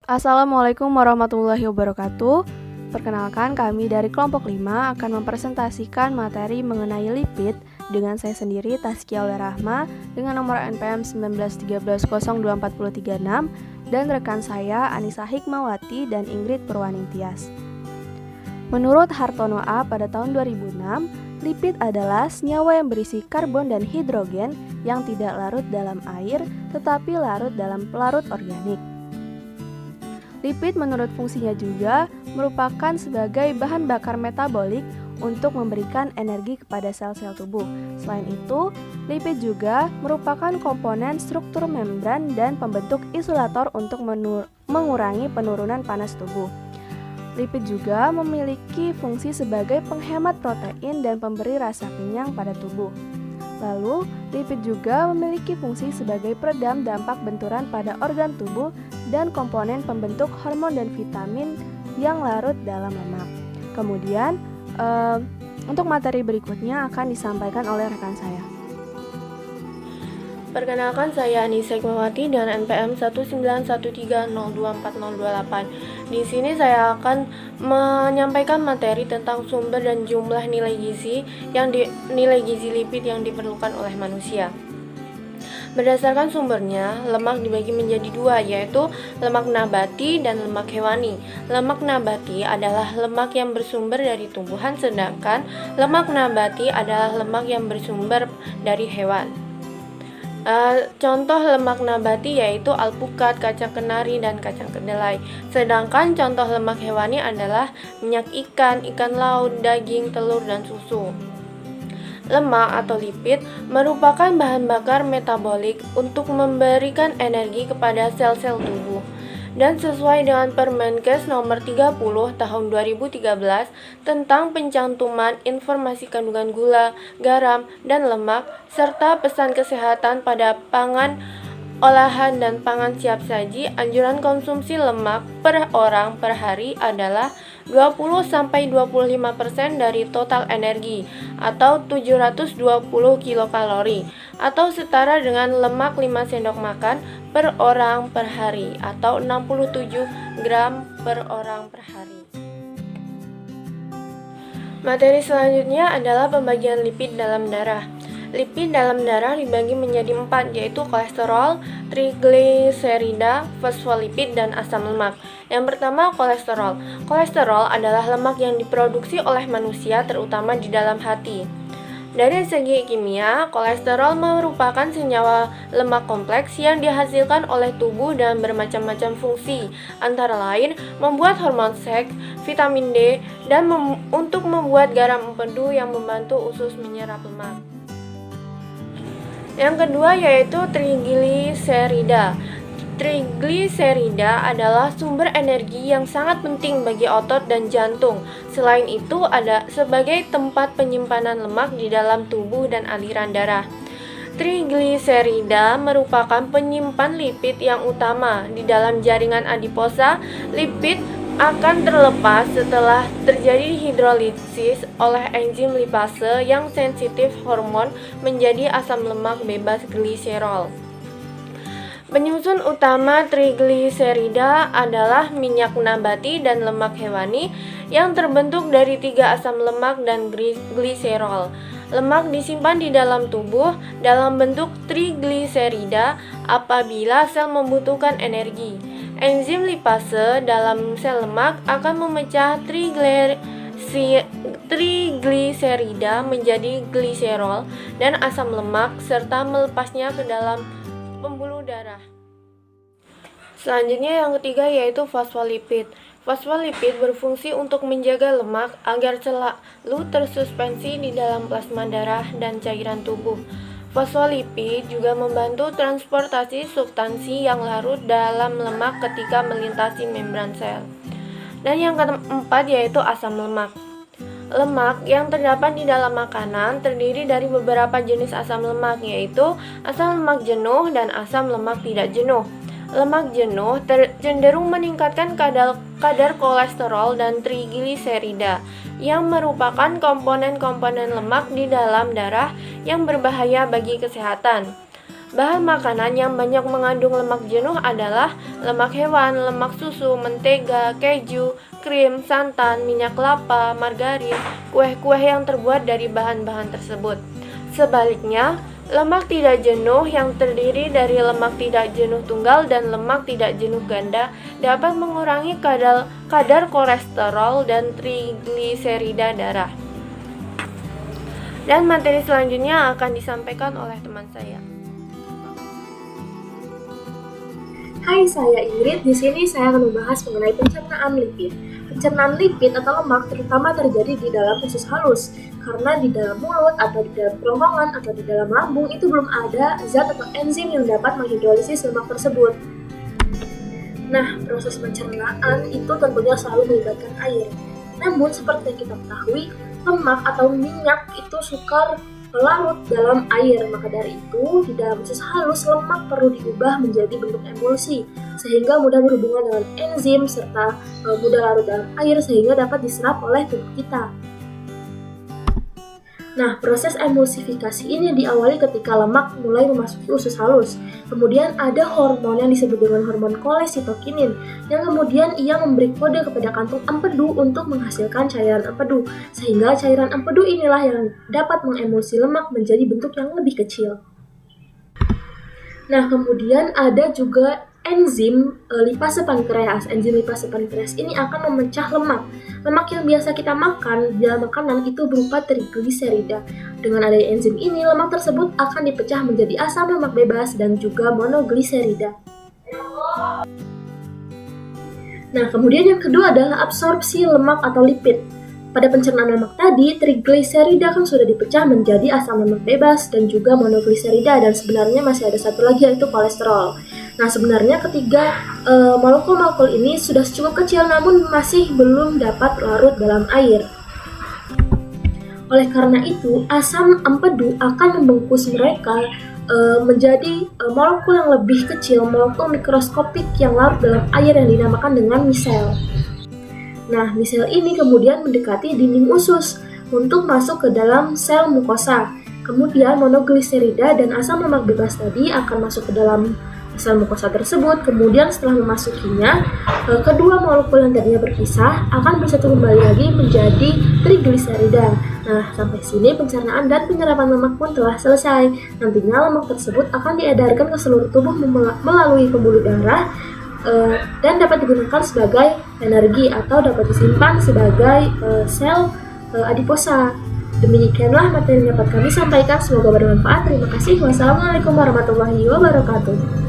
Assalamualaikum warahmatullahi wabarakatuh. Perkenalkan, kami dari kelompok 5 akan mempresentasikan materi mengenai lipid dengan saya sendiri, Taskia Aulia Rahma, dengan nomor NPM 191302436 dan rekan saya Anissa Hikmawati dan Ingrid Purwaningtyas. Menurut Hartono A pada tahun 2006, lipid adalah senyawa yang berisi karbon dan hidrogen yang tidak larut dalam air tetapi larut dalam pelarut organik. Lipid menurut fungsinya juga merupakan sebagai bahan bakar metabolik untuk memberikan energi kepada sel-sel tubuh. Selain itu, lipid juga merupakan komponen struktur membran dan pembentuk isolator untuk mengurangi penurunan panas tubuh. Lipid juga memiliki fungsi sebagai penghemat protein dan pemberi rasa kenyang pada tubuh. Lalu, lipid juga memiliki fungsi sebagai peredam dampak benturan pada organ tubuh dan komponen pembentuk hormon dan vitamin yang larut dalam lemak. Kemudian, untuk materi berikutnya akan disampaikan oleh rekan saya. Perkenalkan, saya Anissa Hikmawati dan NPM 191302408. Di sini saya akan menyampaikan materi tentang sumber dan jumlah nilai gizi lipid yang diperlukan oleh manusia. Berdasarkan sumbernya, lemak dibagi menjadi dua, yaitu lemak nabati dan lemak hewani. Lemak nabati adalah lemak yang bersumber dari tumbuhan, sedangkan lemak nabati adalah lemak yang bersumber dari hewan. Contoh lemak nabati yaitu alpukat, kacang kenari, dan kacang kedelai. Sedangkan contoh lemak hewani adalah minyak ikan, ikan laut, daging, telur, dan susu. Lemak atau lipid merupakan bahan bakar metabolik untuk memberikan energi kepada sel-sel tubuh. Dan sesuai dengan Permenkes nomor 30 tahun 2013 tentang pencantuman informasi kandungan gula, garam, dan lemak, serta pesan kesehatan pada pangan olahan dan pangan siap saji, anjuran konsumsi lemak per orang per hari adalah 20-25% dari total energi atau 720 kilokalori atau setara dengan lemak 5 sendok makan per orang per hari atau 67 gram per orang per hari. Materi selanjutnya adalah pembagian lipid dalam darah. Lipid dalam darah dibagi menjadi 4, yaitu kolesterol, trigliserida, fosfolipid, dan asam lemak. Yang pertama, kolesterol. Kolesterol adalah lemak yang diproduksi oleh manusia, terutama di dalam hati. Dari segi kimia, kolesterol merupakan senyawa lemak kompleks yang dihasilkan oleh tubuh dan bermacam-macam fungsi, antara lain membuat hormon seks, vitamin D, dan untuk membuat garam empedu yang membantu usus menyerap lemak. Yang kedua yaitu trigliserida. Trigliserida adalah sumber energi yang sangat penting bagi otot dan jantung. Selain itu, ada sebagai tempat penyimpanan lemak di dalam tubuh dan aliran darah. Trigliserida merupakan penyimpan lipid yang utama di dalam jaringan adiposa. Lipid akan terlepas setelah terjadi hidrolisis oleh enzim lipase yang sensitif hormon menjadi asam lemak bebas gliserol. Penyusun utama trigliserida adalah minyak nabati dan lemak hewani yang terbentuk dari 3 asam lemak dan gliserol. Lemak disimpan di dalam tubuh dalam bentuk trigliserida apabila sel membutuhkan energi. Enzim lipase dalam sel lemak akan memecah trigliserida menjadi gliserol dan asam lemak serta melepasnya ke dalam pembuluh darah. Selanjutnya yang ketiga yaitu fosfolipid. Fosfolipid berfungsi untuk menjaga lemak agar selalu tersuspensi di dalam plasma darah dan cairan tubuh. Fosfolipid juga membantu transportasi substansi yang larut dalam lemak ketika melintasi membran sel. Dan yang keempat yaitu asam lemak. Lemak yang terdapat di dalam makanan terdiri dari beberapa jenis asam lemak, yaitu asam lemak jenuh dan asam lemak tidak jenuh. Lemak jenuh cenderung meningkatkan kadar kolesterol dan trigliserida yang merupakan komponen-komponen lemak di dalam darah yang berbahaya bagi kesehatan. Bahan makanan yang banyak mengandung lemak jenuh adalah lemak hewan, lemak susu, mentega, keju, krim, santan, minyak kelapa, margarin, kue-kue yang terbuat dari bahan-bahan tersebut. Sebaliknya, lemak tidak jenuh yang terdiri dari lemak tidak jenuh tunggal dan lemak tidak jenuh ganda dapat mengurangi kadar kolesterol dan trigliserida darah. Dan materi selanjutnya akan disampaikan oleh teman saya. Hai, saya Ingrid. Di sini saya akan membahas mengenai pencernaan lipid. Pencernaan lipid atau lemak terutama terjadi di dalam usus halus, karena di dalam mulut atau di dalam kerongkongan atau di dalam lambung itu belum ada zat atau enzim yang dapat menghidrolisis lemak tersebut. Nah, proses pencernaan itu tentunya selalu melibatkan air. Namun, seperti yang kita ketahui, lemak atau minyak itu suka larut dalam air, maka dari itu di dalam usus halus lemak perlu diubah menjadi bentuk emulsi sehingga mudah berhubungan dengan enzim serta mudah larut dalam air sehingga dapat diserap oleh tubuh kita. Nah, proses emulsifikasi ini diawali ketika lemak mulai memasuki usus halus. Kemudian ada hormon yang disebut dengan hormon kolesitokinin yang kemudian ia memberi kode kepada kantung empedu untuk menghasilkan cairan empedu. Sehingga cairan empedu inilah yang dapat mengemulsi lemak menjadi bentuk yang lebih kecil. Nah, kemudian ada juga enzim lipase pankreas. Enzim lipase pankreas ini akan memecah lemak. Lemak yang biasa kita makan dalam makanan itu berupa trigliserida. Dengan adanya enzim ini, lemak tersebut akan dipecah menjadi asam lemak bebas dan juga monogliserida. Nah, kemudian yang kedua adalah absorpsi lemak atau lipid. Pada pencernaan lemak tadi, trigliserida kan sudah dipecah menjadi asam lemak bebas dan juga monogliserida, dan sebenarnya masih ada satu lagi yaitu kolesterol. Nah, sebenarnya ketiga molekul-molekul ini sudah cukup kecil namun masih belum dapat larut dalam air. Oleh karena itu, asam empedu akan membungkus mereka menjadi molekul yang lebih kecil, molekul mikroskopik yang larut dalam air yang dinamakan dengan misel. Nah, misel ini kemudian mendekati dinding usus untuk masuk ke dalam sel mukosa. Kemudian monogliserida dan asam lemak bebas tadi akan masuk ke dalam sel mukosa tersebut. Kemudian setelah memasukinya, kedua molekul yang tadinya berpisah akan bersatu kembali lagi menjadi trigliserida. Nah, sampai sini pencernaan dan penyerapan lemak pun telah selesai. Nantinya lemak tersebut akan diedarkan ke seluruh tubuh melalui pembuluh darah dan dapat digunakan sebagai energi atau dapat disimpan sebagai sel adiposa. Demikianlah materi yang dapat kami sampaikan, semoga bermanfaat. Terima kasih. Wassalamualaikum warahmatullahi wabarakatuh.